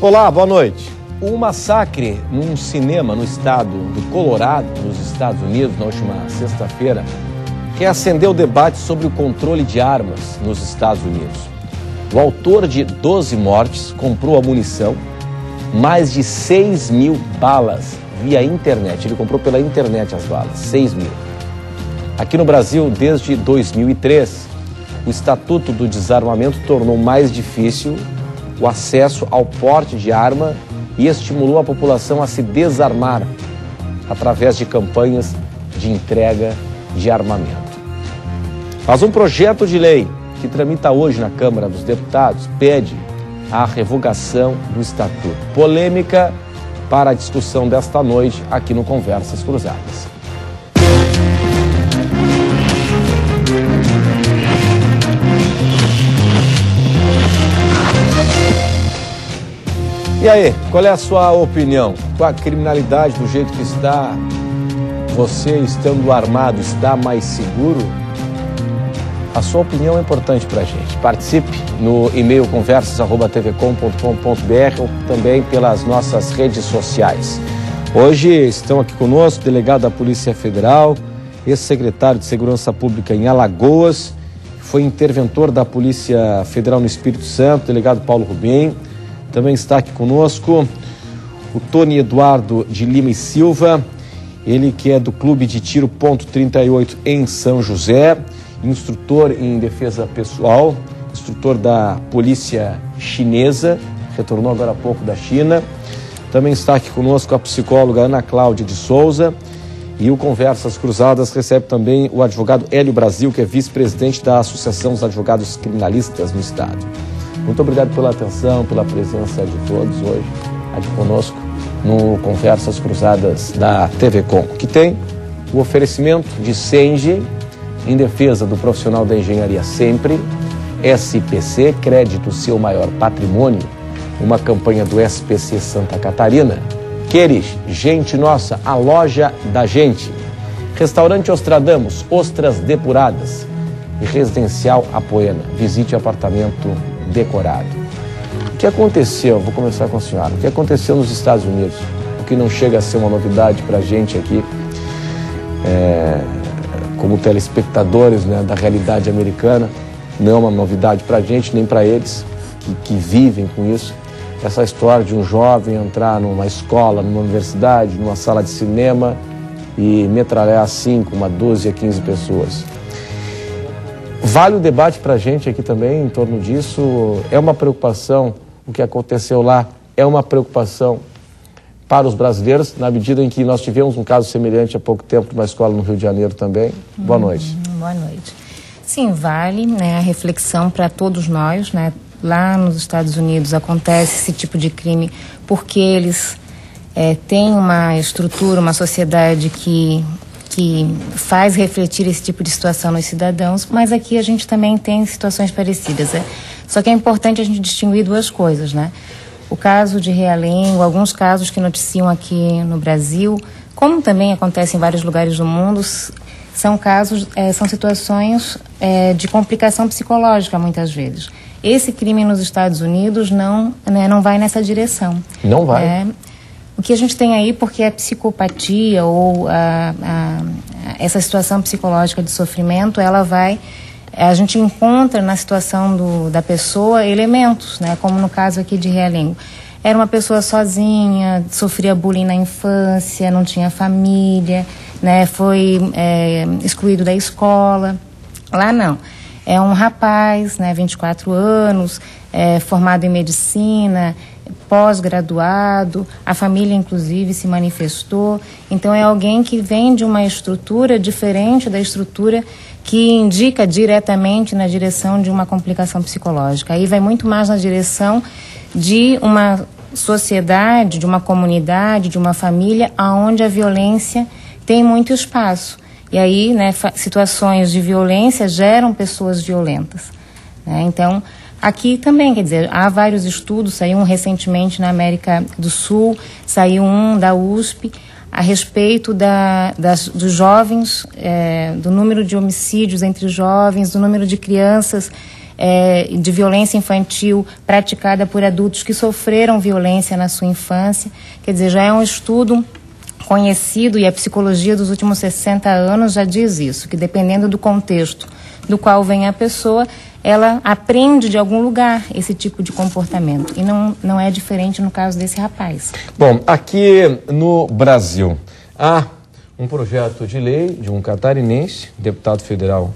Olá, boa noite. Um massacre num cinema no estado do Colorado, nos Estados Unidos, na última sexta-feira, reacendeu o debate sobre o controle de armas nos Estados Unidos. O autor de 12 mortes comprou a munição, mais de 6.000 balas via internet. Ele comprou pela internet as balas, 6.000. Aqui no Brasil, desde 2003, o Estatuto do Desarmamento tornou mais difícil o acesso ao porte de arma e estimulou a população a se desarmar através de campanhas de entrega de armamento. Mas um projeto de lei que tramita hoje na Câmara dos Deputados pede a revogação do Estatuto. Polêmica para a discussão desta noite aqui no Conversas Cruzadas. E aí, qual é a sua opinião? Com a criminalidade do jeito que está, você estando armado está mais seguro? A sua opinião é importante para a gente. Participe no e-mail conversas@tvcom.com.br ou também pelas nossas redes sociais. Hoje estão aqui conosco o delegado da Polícia Federal, ex-secretário de Segurança Pública em Alagoas, foi interventor da Polícia Federal no Espírito Santo, delegado Paulo Rubim. Também está aqui conosco o Tony Eduardo de Lima e Silva, ele que é do Clube de Tiro Ponto 38 em São José, instrutor em defesa pessoal, instrutor da polícia chinesa, retornou agora há pouco da China. Também está aqui conosco a psicóloga Ana Cláudia de Souza, e o Conversas Cruzadas recebe também o advogado Hélio Brasil, que é vice-presidente da Associação dos Advogados Criminalistas no Estado. Muito obrigado pela atenção, pela presença de todos hoje aqui conosco no Conversas Cruzadas da TV Com, que tem o oferecimento de Senge, em defesa do profissional da engenharia sempre, SPC, crédito seu maior patrimônio, uma campanha do SPC Santa Catarina, Queres, Gente Nossa, a loja da gente, Restaurante Ostradamus, ostras depuradas, e Residencial Apoena, visite apartamento decorado. O que aconteceu, vou começar com a senhora, o que aconteceu nos Estados Unidos, o que não chega a ser uma novidade para a gente aqui, como telespectadores, né, da realidade americana, não é uma novidade para a gente, nem para eles que vivem com isso. Essa história de um jovem entrar numa escola, numa universidade, numa sala de cinema e metralhar 5, 12 a 15 pessoas. Vale o debate para a gente aqui também em torno disso. É uma preocupação, o que aconteceu lá é uma preocupação para os brasileiros, na medida em que nós tivemos um caso semelhante há pouco tempo numa escola no Rio de Janeiro também. Boa noite. Boa noite. Sim, vale, né, a reflexão para todos nós, né? Lá nos Estados Unidos acontece esse tipo de crime porque eles têm uma estrutura, uma sociedade que faz refletir esse tipo de situação nos cidadãos, mas aqui a gente também tem situações parecidas. Só que é importante a gente distinguir duas coisas, né? O caso de Realengo, alguns casos que noticiam aqui no Brasil, como também acontece em vários lugares do mundo, são casos, são situações de complicação psicológica muitas vezes. Esse crime nos Estados Unidos não vai nessa direção. Não vai? O que a gente tem aí, porque a psicopatia ou essa situação psicológica de sofrimento, a gente encontra na situação da pessoa elementos, né, como no caso aqui de Realengo. Era uma pessoa sozinha, sofria bullying na infância, não tinha família, né, foi excluído da escola. Lá não. É um rapaz, né, 24 anos, formado em medicina, pós-graduado, a família inclusive se manifestou. Então é alguém que vem de uma estrutura diferente da estrutura que indica diretamente na direção de uma complicação psicológica. Aí vai muito mais na direção de uma sociedade, de uma comunidade, de uma família onde a violência tem muito espaço. E aí, né, situações de violência geram pessoas violentas, né? Então, aqui também, quer dizer, há vários estudos, saiu um recentemente na América do Sul, saiu um da USP, a respeito dos jovens, do número de homicídios entre jovens, do número de crianças de violência infantil praticada por adultos que sofreram violência na sua infância. Quer dizer, já é um estudo conhecido, e a psicologia dos últimos 60 anos já diz isso, que dependendo do contexto do qual vem a pessoa, ela aprende de algum lugar esse tipo de comportamento. E não é diferente no caso desse rapaz. Bom, aqui no Brasil, há um projeto de lei de um catarinense, deputado federal,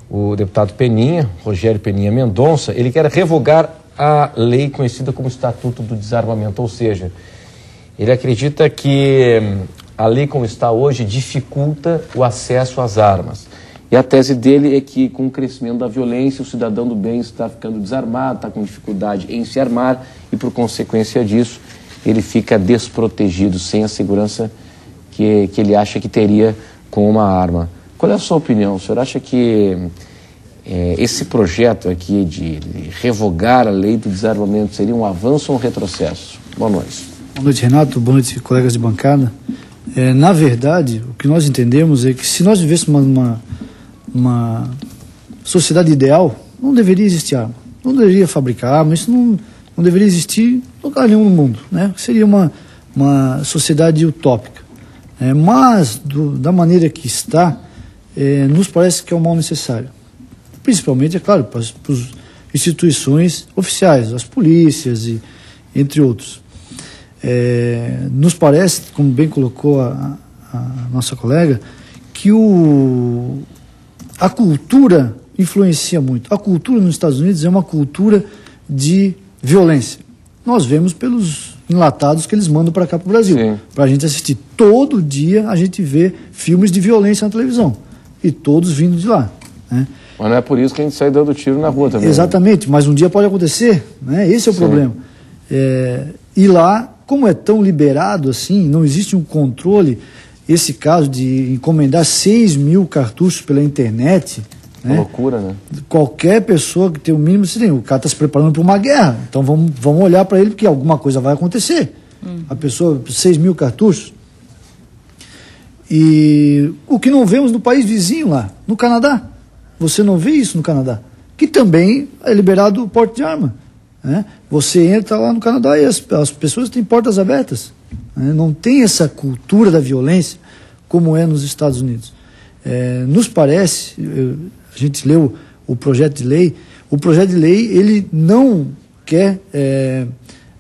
o deputado Peninha, Rogério Peninha Mendonça. Ele quer revogar a lei conhecida como Estatuto do Desarmamento, ou seja, ele acredita que a lei como está hoje dificulta o acesso às armas. E a tese dele é que com o crescimento da violência, o cidadão do bem está ficando desarmado, está com dificuldade em se armar e, por consequência disso, ele fica desprotegido, sem a segurança que ele acha que teria com uma arma. Qual é a sua opinião? O senhor acha que esse projeto aqui de revogar a lei do desarmamento seria um avanço ou um retrocesso? Boa noite. Boa noite, Renato. Boa noite, colegas de bancada. Na verdade, o que nós entendemos é que se nós vivêssemos uma sociedade ideal, não deveria existir arma. Não deveria fabricar arma, isso não deveria existir em lugar nenhum no mundo, né? Seria uma sociedade utópica. Mas, da maneira que está, nos parece que é um mal necessário. Principalmente, é claro, para as instituições oficiais, as polícias e entre outros. Nos parece, como bem colocou a nossa colega, que a cultura influencia muito. A cultura nos Estados Unidos é uma cultura de violência. Nós vemos pelos enlatados que eles mandam para cá, para o Brasil, para a gente assistir. Todo dia a gente vê filmes de violência na televisão, e todos vindo de lá, né? Mas não é por isso que a gente sai dando tiro na rua também. Exatamente, mas um dia pode acontecer, né? Esse é o problema. E lá, como é tão liberado assim, não existe um controle. Esse caso de encomendar 6 mil cartuchos pela internet, né? Loucura, né? Qualquer pessoa que tem o mínimo, o cara está se preparando para uma guerra, então vamos olhar para ele, porque alguma coisa vai acontecer. A pessoa, 6 mil cartuchos. E o que não vemos no país vizinho lá, no Canadá. Você não vê isso no Canadá, que também é liberado o porte de arma, né? Você entra lá no Canadá e as pessoas têm portas abertas, né? Não tem essa cultura da violência como é nos Estados Unidos. Nos parece, a gente leu o projeto de lei, ele não quer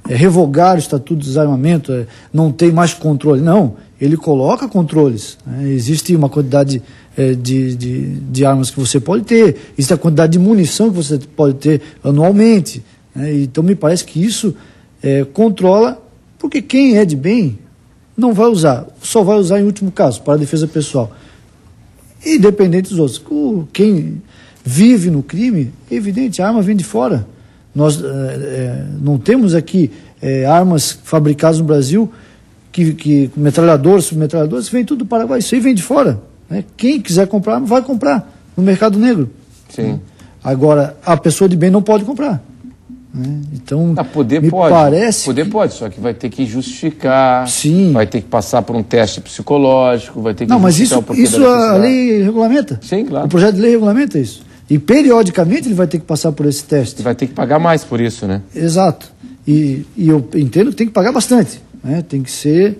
revogar o Estatuto do Desarmamento, não tem mais controle, não, ele coloca controles, né? Existe uma quantidade de armas que você pode ter, existe a quantidade de munição que você pode ter anualmente, né? Então me parece que isso controla, porque quem é de bem não vai usar, só vai usar em último caso, para a defesa pessoal, independente dos outros. Quem vive no crime, é evidente, a arma vem de fora. Nós não temos aqui armas fabricadas no Brasil, que metralhadores, submetralhadores, vem tudo do Paraguai, isso aí vem de fora, né? Quem quiser comprar arma, vai comprar no mercado negro. Sim. Agora, a pessoa de bem não pode comprar, né? Então, poder pode, só que vai ter que justificar. Sim. Vai ter que passar por um teste psicológico, vai ter que justificar o porquê da necessidade. Não, mas isso a lei regulamenta. Sim, claro. O projeto de lei regulamenta isso. E periodicamente ele vai ter que passar por esse teste. E vai ter que pagar mais por isso, né? Exato. E eu entendo que tem que pagar bastante, né? Tem que ser...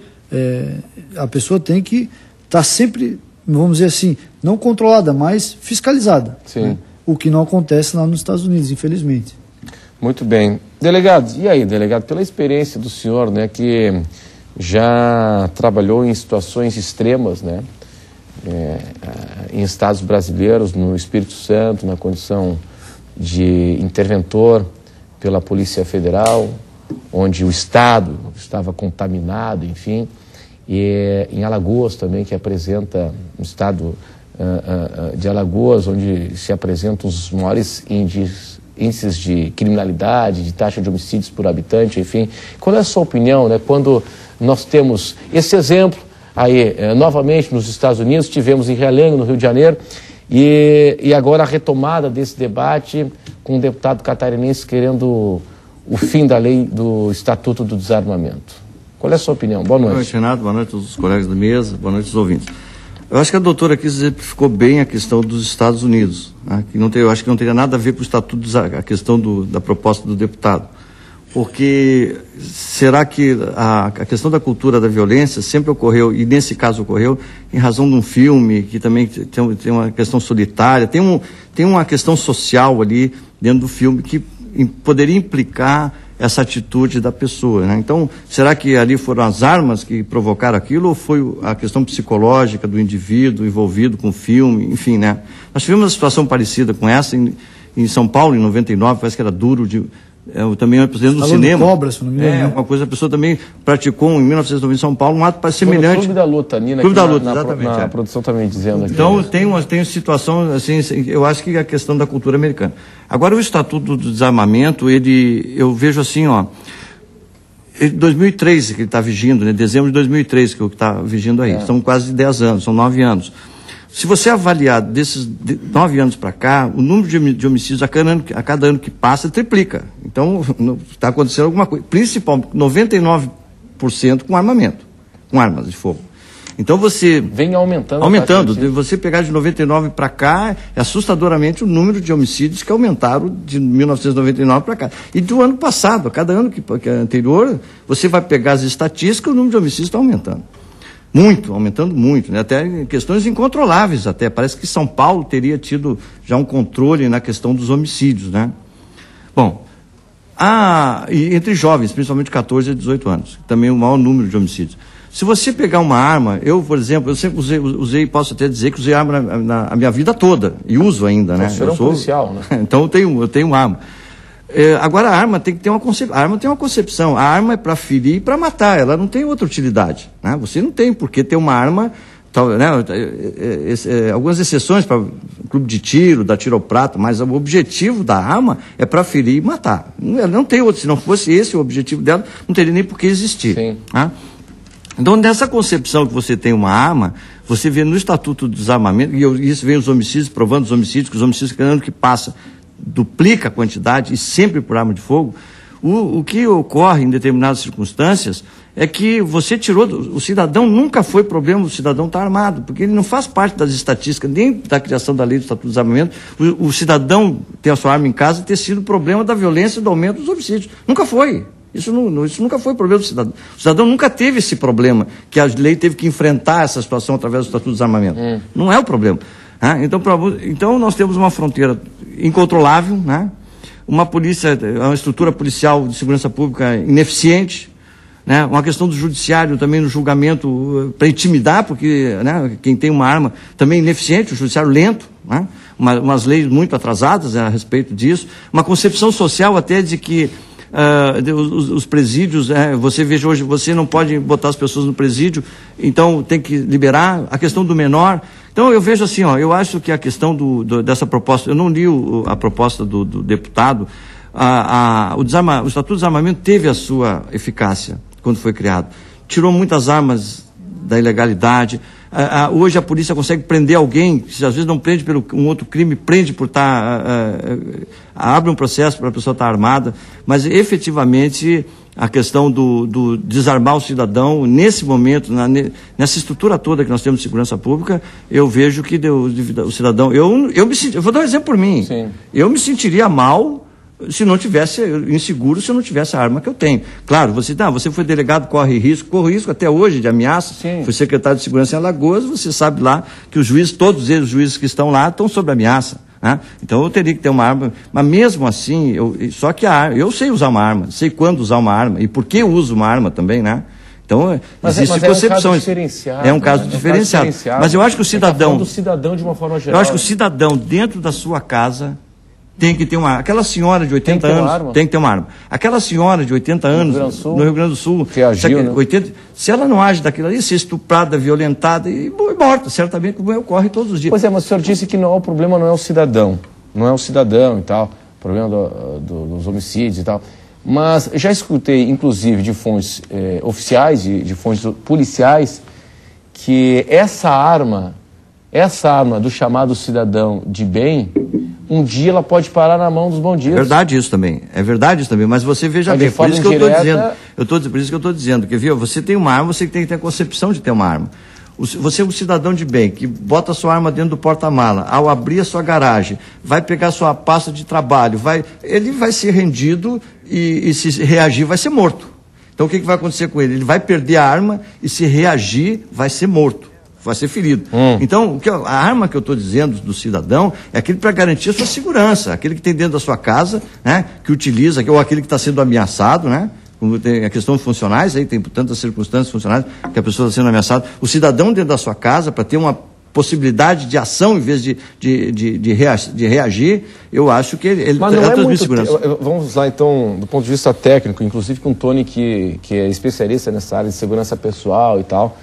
a pessoa tem que estar sempre, vamos dizer assim, não controlada, mas fiscalizada. Sim. Né? O que não acontece lá nos Estados Unidos, infelizmente. Muito bem. Delegado, e aí, delegado, pela experiência do senhor, né, que já trabalhou em situações extremas, né, em estados brasileiros, no Espírito Santo, na condição de interventor pela Polícia Federal, onde o estado estava contaminado, enfim, e em Alagoas também, que apresenta um estado de Alagoas, onde se apresentam os maiores índices de criminalidade, de taxa de homicídios por habitante, enfim. Qual é a sua opinião, né, quando nós temos esse exemplo aí, novamente nos Estados Unidos, tivemos em Realengo, no Rio de Janeiro, e agora a retomada desse debate com um deputado catarinense querendo o fim da lei do Estatuto do Desarmamento. Qual é a sua opinião? Boa noite. Boa noite, Renato. Boa noite a todos os colegas da mesa. Boa noite aos ouvintes. Eu acho que a doutora aqui exemplificou bem a questão dos Estados Unidos, né? Que não tem, eu acho que não teria nada a ver com o estatuto, a questão da proposta do deputado. Porque será que a questão da cultura da violência sempre ocorreu, e nesse caso ocorreu, em razão de um filme que também tem uma questão solitária, tem uma questão social ali dentro do filme que poderia implicar essa atitude da pessoa, né? Então, será que ali foram as armas que provocaram aquilo ou foi a questão psicológica do indivíduo envolvido com o filme, enfim, né? Nós tivemos uma situação parecida com essa em São Paulo, em 99, parece que era duro de... também era presidente do cinema. Cobra, se não me engano. Uma coisa, a pessoa também praticou em 1990 em São Paulo um ato semelhante. Clube da Luta, Nina. Clube da Luta, exatamente. A produção também dizendo aqui. Então, tem situação, assim, eu acho que é a questão da cultura americana. Agora, o Estatuto do Desarmamento, eu vejo assim, ó, 2003 que ele está vigindo, né? Dezembro de 2003 que está vigindo aí. São quase 10 anos, são 9 anos. Se você avaliar desses 9 anos para cá, o número de homicídios a cada ano que passa triplica. Então, está acontecendo alguma coisa. Principalmente 99% com armamento, com armas de fogo. Então você... Vem aumentando. Aumentando. Você pegar de 99 para cá, é assustadoramente o número de homicídios que aumentaram de 1999 para cá. E do ano passado, a cada ano que é anterior, você vai pegar as estatísticas, o número de homicídios está aumentando. Muito, aumentando muito, né? Até questões incontroláveis até. Parece que São Paulo teria tido já um controle na questão dos homicídios, né? Bom, e entre jovens, principalmente 14 a 18 anos, também o maior número de homicídios. Se você pegar uma arma, eu, por exemplo, eu sempre usei, posso até dizer que usei arma a minha vida toda, e uso ainda, né? Você é um policial, né? Então eu tenho arma. Agora a arma tem que ter a arma tem uma concepção. A arma é para ferir e para matar, ela não tem outra utilidade, né? Você não tem por que ter uma arma, né? Algumas exceções para clube de tiro, dar tiro ao prato, mas o objetivo da arma é para ferir e matar. Ela não tem outro, se não fosse esse o objetivo dela, não teria nem por que existir. Sim. Né? Então, nessa concepção que você tem uma arma, você vê no Estatuto do Desarmamento, e isso vem os homicídios, provando os homicídios, que os homicídios cada ano que passa duplica a quantidade, e sempre por arma de fogo. O que ocorre em determinadas circunstâncias é que você tirou, o cidadão nunca foi problema do cidadão estar armado, porque ele não faz parte das estatísticas, nem da criação da lei do Estatuto do Desarmamento, o cidadão ter a sua arma em casa ter sido problema da violência e do aumento dos homicídios. Nunca foi. Isso nunca foi problema do cidadão. O cidadão nunca teve esse problema, que a lei teve que enfrentar essa situação através do Estatuto do Desarmamento. Não é o problema. Então nós temos uma fronteira incontrolável, né? Uma polícia, uma estrutura policial de segurança pública ineficiente, né? Uma questão do judiciário também no julgamento para intimidar, porque, né, quem tem uma arma também é ineficiente, o judiciário lento, né? Umas leis muito atrasadas a respeito disso, uma concepção social até de que os presídios, você veja hoje, você não pode botar as pessoas no presídio, então tem que liberar a questão do menor. Então eu vejo assim, eu acho que a questão dessa proposta, eu não li a proposta do deputado, o Estatuto do Desarmamento teve a sua eficácia quando foi criado, tirou muitas armas da ilegalidade. Hoje a polícia consegue prender alguém, se às vezes não prende pelo um outro crime, prende por abre um processo para a pessoa estar armada, mas efetivamente a questão do desarmar o cidadão, nesse momento, nessa estrutura toda que nós temos de segurança pública, eu vejo que o cidadão, eu vou dar um exemplo por mim. Sim. Eu me sentiria mal se não tivesse, inseguro se eu não tivesse a arma que eu tenho. Claro, você foi delegado, corre risco até hoje de ameaça. Sim. Foi secretário de Segurança em Alagoas, você sabe lá que os juízes, todos eles, os juízes que estão lá, estão sob ameaça, né? Então eu teria que ter uma arma, mas mesmo assim, eu sei usar uma arma, sei quando usar uma arma e por que eu uso uma arma também, né? Então, existe concepções. É um caso diferenciado. Mas eu acho que o cidadão... do cidadão de uma forma geral. Eu acho que o cidadão, dentro da sua casa, tem que ter uma arma. Aquela senhora de 80 anos tem que ter uma arma. Aquela senhora de 80 anos no Rio Grande do Sul, que agiu, né? se ela não age daquilo ali, se estuprada, violentada e morta, certamente como ocorre todos os dias. Pois é, mas o senhor disse que o problema não é o cidadão, e tal, o problema dos homicídios e tal. Mas já escutei, inclusive, de fontes oficiais, de fontes policiais, que essa arma do chamado cidadão de bem, um dia ela pode parar na mão dos bandidos. É verdade isso também, mas você veja bem, por isso que eu estou dizendo, quer ver, você tem uma arma, você tem que ter a concepção de ter uma arma. Você é um cidadão de bem, que bota a sua arma dentro do porta-mala, ao abrir a sua garagem, vai pegar sua pasta de trabalho, ele vai ser rendido e se reagir vai ser morto. Então o que vai acontecer com ele? Ele vai perder a arma e se reagir vai ser morto, vai ser ferido. Então a arma que eu estou dizendo do cidadão é aquele para garantir a sua segurança, aquele que tem dentro da sua casa, né, que utiliza, ou aquele que está sendo ameaçado, né? Como tem a questão funcionais, aí tem tantas circunstâncias funcionais que a pessoa está sendo ameaçada. O cidadão dentro da sua casa, para ter uma possibilidade de ação em vez de reagir, eu acho que ele transmite segurança. Vamos lá, então, do ponto de vista técnico, inclusive com o Tony, que é especialista nessa área de segurança pessoal e tal,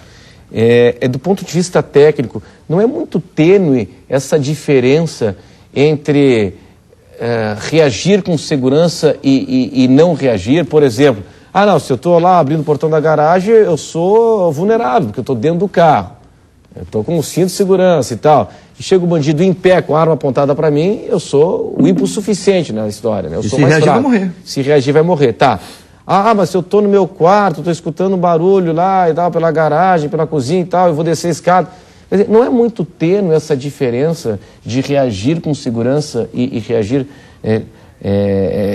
do ponto de vista técnico, não é muito tênue essa diferença entre reagir com segurança e não reagir? Por exemplo, se eu estou lá abrindo o portão da garagem, eu sou vulnerável, porque eu estou dentro do carro, eu estou com um cinto de segurança e tal, e chega o bandido em pé com a arma apontada para mim, eu sou o impossuficiente na história, né? Eu sou mais fraco. Se reagir vai morrer. Se reagir vai morrer, tá. Mas se eu estou no meu quarto, estou escutando um barulho lá e tal, pela garagem, pela cozinha e tal, eu vou descer a escada. Quer dizer, não é muito tênue essa diferença de reagir com segurança e reagir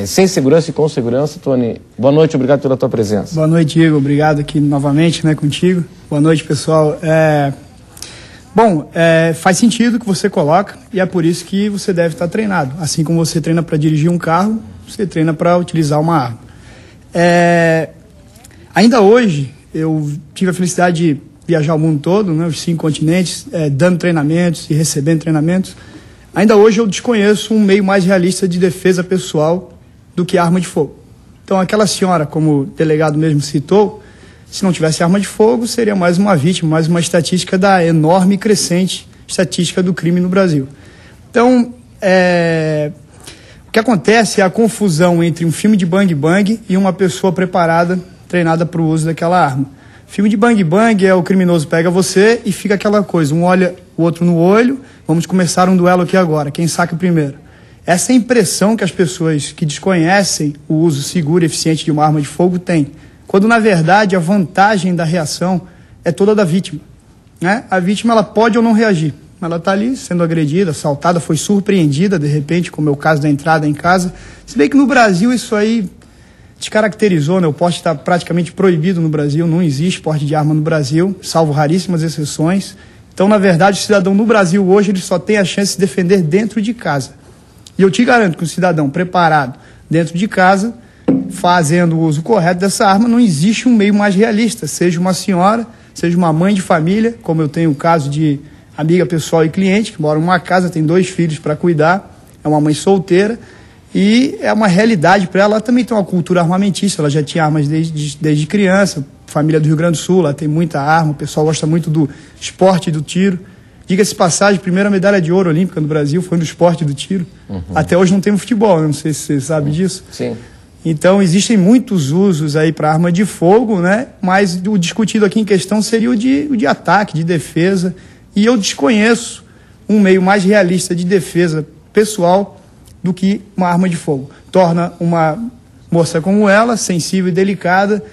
sem segurança e com segurança? Tony, boa noite, obrigado pela tua presença. Boa noite, Igor, obrigado aqui novamente, né, contigo. Boa noite, pessoal. Faz sentido o que você coloca e é por isso que você deve estar treinado. Assim como você treina para dirigir um carro, você treina para utilizar uma arma. Ainda hoje, eu tive a felicidade de viajar o mundo todo, né, os 5 continentes, dando treinamentos e recebendo treinamentos. Ainda hoje eu desconheço um meio mais realista de defesa pessoal do que arma de fogo. Então aquela senhora, como o delegado mesmo citou, se não tivesse arma de fogo, seria mais uma vítima, mais uma estatística da enorme e crescente estatística do crime no Brasil. Então, o que acontece é a confusão entre um filme de bang-bang e uma pessoa preparada, treinada para o uso daquela arma. Filme de bang-bang é o criminoso pega você e fica aquela coisa, um olha o outro no olho, vamos começar um duelo aqui agora, quem saca primeiro. Essa é a impressão que as pessoas que desconhecem o uso seguro e eficiente de uma arma de fogo têm, quando na verdade a vantagem da reação é toda da vítima, né? A vítima ela pode ou não reagir, ela está ali sendo agredida, assaltada, foi surpreendida de repente, como é o caso da entrada em casa, se bem que no Brasil isso aí descaracterizou, né? O porte está praticamente proibido no Brasil, não existe porte de arma no Brasil, salvo raríssimas exceções. Então, na verdade, o cidadão no Brasil hoje ele só tem a chance de se defender dentro de casa. E eu te garanto que um cidadão preparado dentro de casa, fazendo o uso correto dessa arma, não existe um meio mais realista, seja uma senhora, seja uma mãe de família, como eu tenho o caso de amiga pessoal e cliente, que mora numa casa, tem 2 filhos para cuidar, é uma mãe solteira, e é uma realidade para ela. Ela também tem uma cultura armamentista, ela já tinha armas desde criança, família do Rio Grande do Sul, ela tem muita arma, o pessoal gosta muito do esporte do tiro. Diga-se passagem, primeira medalha de ouro olímpica no Brasil foi no esporte do tiro. Até hoje não tem no futebol, não sei se você sabe disso. Sim. Então existem muitos usos aí para arma de fogo, né? Mas o discutido aqui em questão seria o de ataque, de defesa, e eu desconheço um meio mais realista de defesa pessoal do que uma arma de fogo. Torna uma moça como ela, sensível e delicada,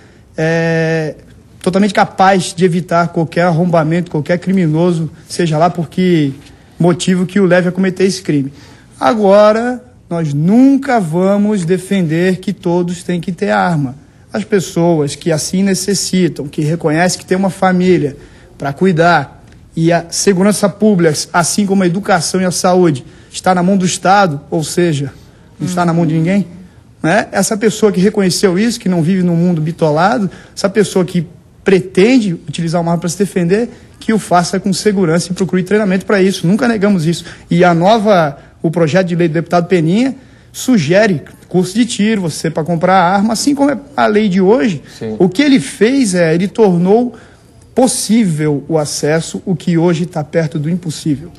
totalmente capaz de evitar qualquer arrombamento, qualquer criminoso, seja lá por que motivo que o leve a cometer esse crime. Agora, nós nunca vamos defender que todos têm que ter arma. As pessoas que assim necessitam, que reconhecem que tem uma família para cuidar, e a segurança pública, assim como a educação e a saúde, está na mão do Estado, ou seja, não está na mão de ninguém, né? Essa pessoa que reconheceu isso, que não vive num mundo bitolado, essa pessoa que pretende utilizar uma arma para se defender, que o faça com segurança e procure treinamento para isso. Nunca negamos isso. E o projeto de lei do deputado Peninha sugere curso de tiro, você para comprar arma, assim como é a lei de hoje. Sim. O que ele fez ele tornou possível o acesso, o que hoje está perto do impossível.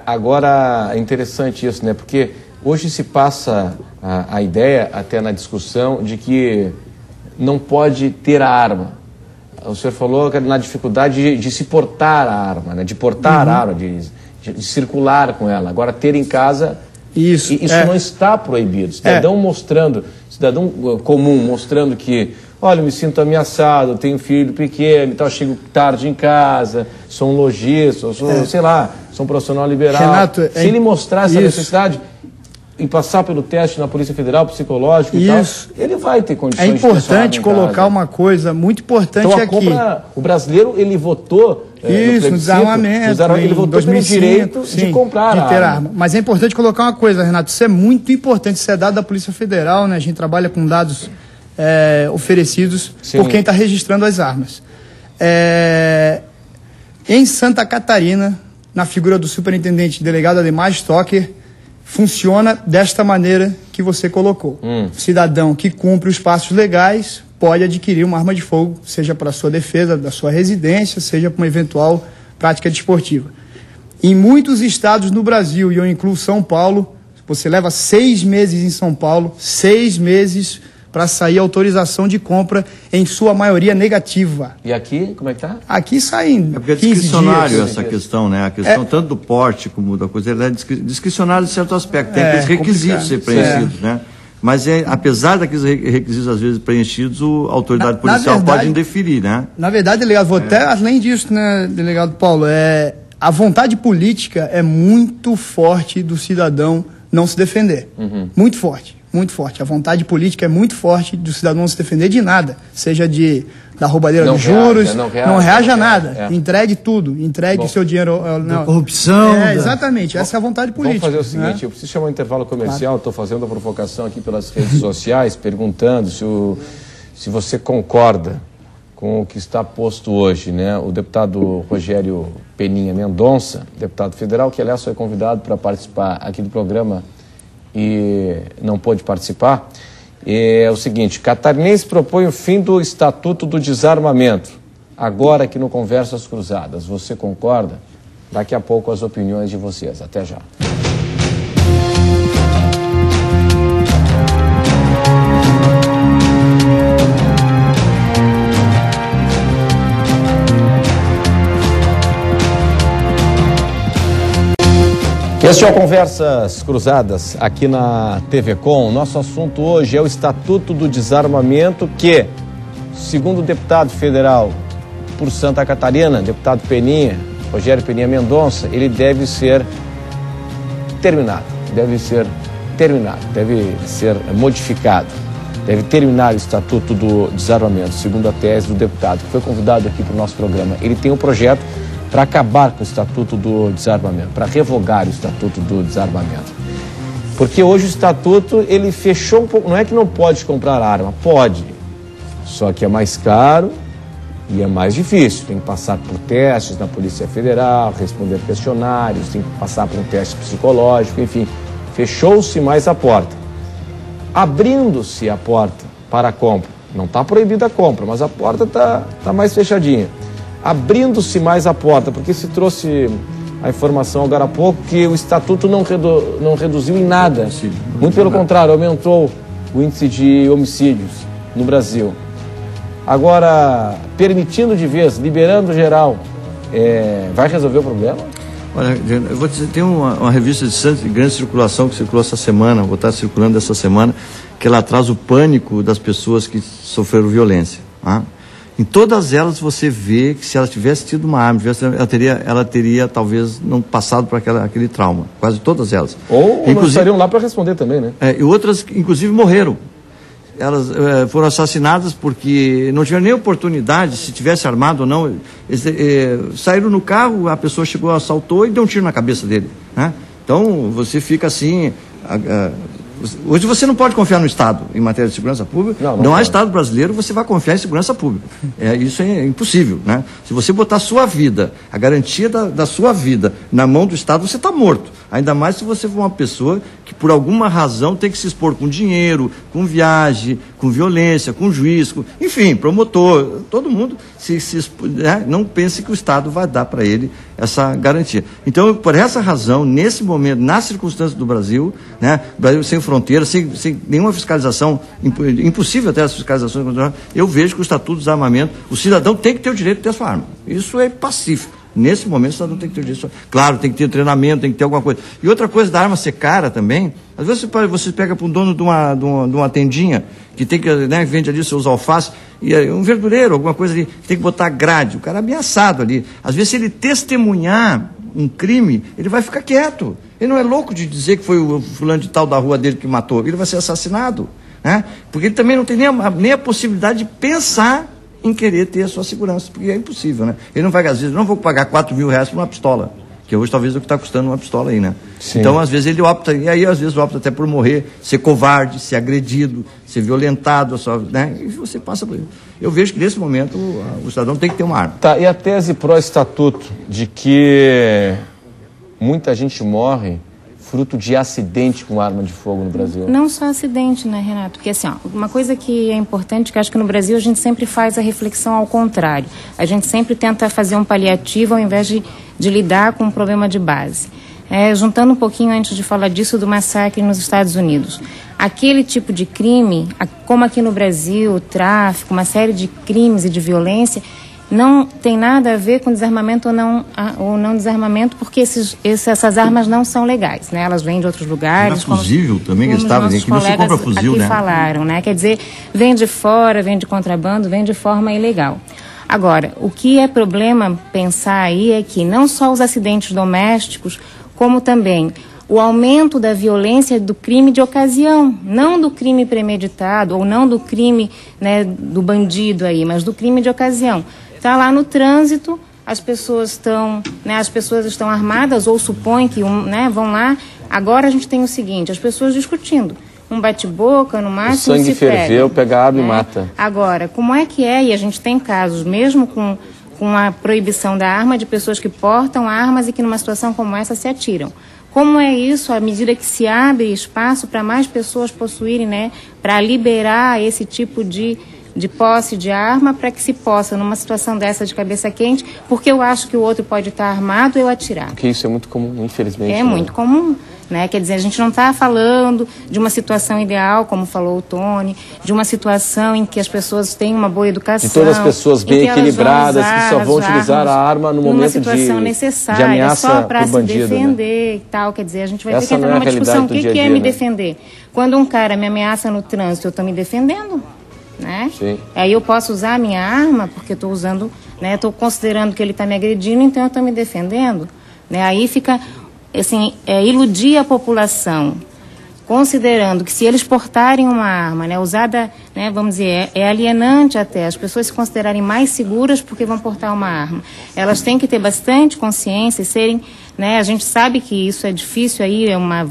Agora é interessante isso, né? Porque hoje se passa a ideia, até na discussão, de que não pode ter a arma. O senhor falou que na dificuldade de se portar a arma, né? De portar a arma, de circular com ela. Agora, ter em casa Isso. E isso não está proibido. Cidadão comum mostrando que, olha, eu me sinto ameaçado, eu tenho um filho pequeno, então eu chego tarde em casa, sou um lojista, sei lá, sou um profissional liberal. Renato, se ele mostrar essa necessidade e passar pelo teste na Polícia Federal, psicológico e tal, ele vai ter condições de... É importante colocar uma coisa muito importante então, aqui. O brasileiro, ele votou... no desarmamento, ele votou 2005, pelo direito de comprar de ter arma. Mas é importante colocar uma coisa, Renato, isso é muito importante, isso é dado da Polícia Federal, né? A gente trabalha com dados oferecidos por quem está registrando as armas. Em Santa Catarina, na figura do superintendente delegado Ademar Stocker, funciona desta maneira que você colocou. O cidadão que cumpre os passos legais pode adquirir uma arma de fogo, seja para a sua defesa, da sua residência, seja para uma eventual prática desportiva. Em muitos estados no Brasil, e eu incluo São Paulo, você leva 6 meses em São Paulo, 6 meses para sair a autorização de compra, em sua maioria negativa. E aqui, como é que tá? Aqui saem porque é discricionário essa questão, né? A questão tanto do porte como da coisa, ela é discricionária em certo aspecto. Tem aqueles requisitos ser preenchidos, né? Mas apesar daqueles requisitos às vezes preenchidos, a autoridade policial pode indeferir, né? Na verdade, delegado, vou até além disso, né, delegado Paulo, a vontade política é muito forte do cidadão não se defender. Muito forte. Muito forte. A vontade política é muito forte do cidadão não se defender de nada, seja da roubalheira dos juros, não reaja a nada. Entregue tudo, entregue seu dinheiro. Da corrupção. Exatamente, essa é a vontade política. Vamos fazer o seguinte, eu preciso chamar um intervalo comercial, estou fazendo a provocação aqui pelas redes sociais, perguntando se você concorda com o que está posto hoje, né? O deputado Rogério Peninha Mendonça, deputado federal, que aliás foi convidado para participar aqui do programa e não pôde participar, é o seguinte: catarinense propõe o fim do Estatuto do Desarmamento, agora aqui no Conversas Cruzadas. Você concorda? Daqui a pouco as opiniões de vocês. Até já. Este é o Conversas Cruzadas aqui na TV Com. Nosso assunto hoje é o Estatuto do Desarmamento, que, segundo o deputado federal por Santa Catarina, deputado Peninha, Rogério Peninha Mendonça, ele deve ser terminado, deve ser modificado, deve terminar o Estatuto do Desarmamento, segundo a tese do deputado, que foi convidado aqui para o nosso programa. Ele tem um projeto para acabar com o Estatuto do Desarmamento, para revogar o Estatuto do Desarmamento. Porque hoje o Estatuto, ele fechou um pouco, não é que não pode comprar arma, pode, só que é mais caro e é mais difícil, tem que passar por testes na Polícia Federal, responder questionários, tem que passar por um teste psicológico, enfim, fechou-se mais a porta. Abrindo-se a porta para a compra, não está proibida a compra, mas a porta está mais fechadinha. Abrindo-se mais a porta, porque se trouxe a informação agora há pouco que o Estatuto não reduziu em nada. Muito pelo contrário, aumentou o índice de homicídios no Brasil. Agora, permitindo de vez, liberando geral, vai resolver o problema? Olha, eu vou dizer, tem uma revista de grande circulação que circulou essa semana, vou estar circulando essa semana, que ela traz o pânico das pessoas que sofreram violência. Tá? Em todas elas você vê que se ela tivesse tido uma arma, ela teria talvez não passado por aquele trauma. Quase todas elas. Ou não estariam lá para responder também, né? E outras, inclusive, morreram. Elas foram assassinadas porque não tiveram nem oportunidade, se tivesse armado ou não. Saíram no carro, a pessoa chegou, assaltou e deu um tiro na cabeça dele. Né? Então, você fica assim... Hoje você não pode confiar no Estado em matéria de segurança pública. Não há Estado brasileiro, você vai confiar em segurança pública. Isso é impossível, né? Se você botar a sua vida, a garantia da sua vida na mão do Estado, você está morto. Ainda mais se você for uma pessoa que por alguma razão tem que se expor com dinheiro, com viagem, com violência, com juiz, enfim, promotor, todo mundo não pense que o Estado vai dar para ele essa garantia. Então, por essa razão, nesse momento, nas circunstâncias do Brasil, né, Brasil sem fronteiras, sem nenhuma fiscalização, impossível até as fiscalizações, eu vejo que o Estatuto do Desarmamento, o cidadão tem que ter o direito de ter a sua arma. Isso é pacífico. Nesse momento, o cidadão tem que ter direito. Claro, tem que ter treinamento, tem que ter alguma coisa. E outra coisa da arma ser cara também, às vezes você pega para um dono de uma tendinha, que tem que, né, vende ali seus alfaces, e um verdureiro, alguma coisa ali, que tem que botar grade, o cara é ameaçado ali. Às vezes, se ele testemunhar um crime, ele vai ficar quieto. Ele não é louco de dizer que foi o fulano de tal da rua dele que matou, ele vai ser assassinado, né? Porque ele também não tem nem a possibilidade de pensar em querer ter a sua segurança, porque é impossível, né? Ele não vai, às vezes, não vou pagar R$4.000 por uma pistola, que hoje talvez é o que está custando uma pistola aí, né? Sim. Então, às vezes, ele opta, e aí às vezes opta até por morrer, ser covarde, ser agredido, ser violentado, né? E você passa por isso. Eu vejo que nesse momento o cidadão tem que ter uma arma. Tá, e a tese pró-estatuto de que muita gente morre fruto de acidente com arma de fogo no Brasil? Não só acidente, né, Renato? Porque assim, uma coisa que é importante, que eu acho que no Brasil a gente sempre faz a reflexão ao contrário. A gente sempre tenta fazer um paliativo ao invés de lidar com um problema de base. Juntando um pouquinho antes de falar disso do massacre nos Estados Unidos. Aquele tipo de crime, como aqui no Brasil, o tráfico, uma série de crimes e de violência, não tem nada a ver com desarmamento ou não desarmamento, porque essas armas não são legais, né? Elas vêm de outros lugares. Era fusível também, que estava aqui, não se compra fuzil, né? Falaram, né? Quer dizer, vem de fora, vem de contrabando, vem de forma ilegal. Agora, o que é problema pensar aí é que não só os acidentes domésticos, como também o aumento da violência do crime de ocasião, não do crime premeditado, ou não do crime, né, do bandido aí, mas do crime de ocasião. Está lá no trânsito, as pessoas estão armadas, ou supõem que vão lá. Agora a gente tem o seguinte, as pessoas discutindo. Um bate-boca, no máximo, o sangue ferveu, pega a arma e mata. Agora, como é que é, e a gente tem casos, mesmo com a proibição da arma, de pessoas que portam armas e que numa situação como essa se atiram. Como é isso, à medida que se abre espaço para mais pessoas possuírem, né, para liberar esse tipo de posse de arma, para que se possa, numa situação dessa de cabeça quente, porque eu acho que o outro pode estar armado, eu atirar. Porque isso é muito comum, infelizmente. É muito comum, né? Quer dizer, a gente não está falando de uma situação ideal, como falou o Tony, de uma situação em que as pessoas têm uma boa educação. De todas as pessoas bem equilibradas, que só vão utilizar a arma no momento de ameaça só para se bandido, defender, né? E tal. Quer dizer, a gente vai ter que entrar numa discussão. O que é me defender? Quando um cara me ameaça no trânsito, eu estou me defendendo. Né? Sim. Aí eu posso usar a minha arma, porque estou usando, né? Estou considerando que ele está me agredindo, então eu estou me defendendo. Né? Aí fica, assim, iludir a população, considerando que se eles portarem uma arma, né, usada, né, vamos dizer, é alienante até, as pessoas se considerarem mais seguras porque vão portar uma arma. Elas têm que ter bastante consciência e serem, né, a gente sabe que isso é difícil aí, é uma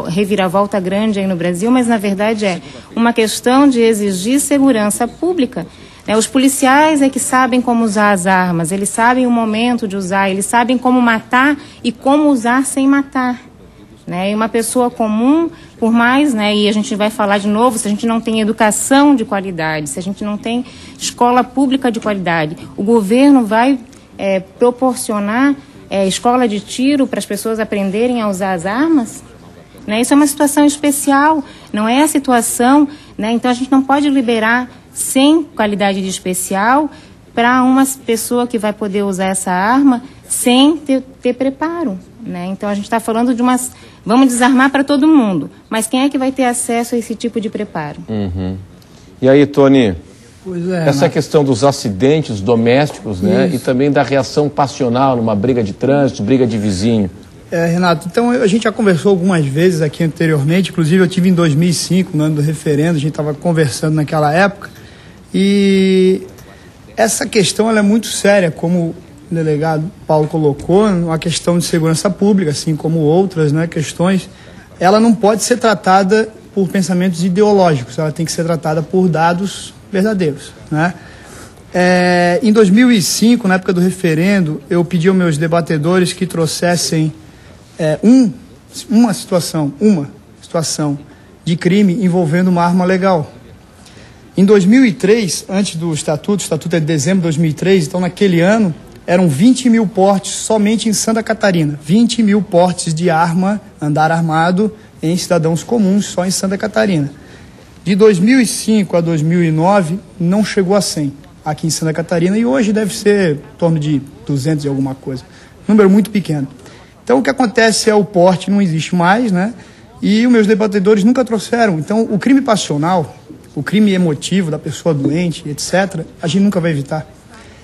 reviravolta grande aí no Brasil, mas na verdade é uma questão de exigir segurança pública. Os policiais é que sabem como usar as armas, eles sabem o momento de usar, eles sabem como matar e como usar sem matar. Né? E uma pessoa comum, por mais, né, e a gente vai falar de novo, se a gente não tem educação de qualidade, se a gente não tem escola pública de qualidade, o governo vai proporcionar escola de tiro para as pessoas aprenderem a usar as armas? Né? Isso é uma situação especial, não é a situação, né? Então a gente não pode liberar sem qualidade de especial para uma pessoa que vai poder usar essa arma sem ter preparo. Né? Então a gente está falando de vamos desarmar para todo mundo, mas quem é que vai ter acesso a esse tipo de preparo? Uhum. E aí, Tony, essa mas... questão dos acidentes domésticos, né? E também da reação passional numa briga de trânsito, briga de vizinho. Renato, então a gente já conversou algumas vezes aqui anteriormente, inclusive eu tive em 2005, no ano do referendo, a gente estava conversando naquela época, e essa questão ela é muito séria, como o delegado Paulo colocou, uma questão de segurança pública, assim como outras, né, questões, ela não pode ser tratada por pensamentos ideológicos, ela tem que ser tratada por dados verdadeiros, né? Em 2005, na época do referendo, eu pedi aos meus debatedores que trouxessem uma situação de crime envolvendo uma arma legal. Em 2003, antes do estatuto, o estatuto é de dezembro de 2003, então naquele ano eram 20 mil portes somente em Santa Catarina, 20 mil portes de arma, andar armado em cidadãos comuns só em Santa Catarina. De 2005 a 2009 não chegou a 100. aqui em Santa Catarina, e hoje deve ser em torno de 200 e alguma coisa. Número muito pequeno. Então, o que acontece é o porte não existe mais, né? E os meus debatedores nunca trouxeram. Então, o crime passional, o crime emotivo da pessoa doente, etc., a gente nunca vai evitar.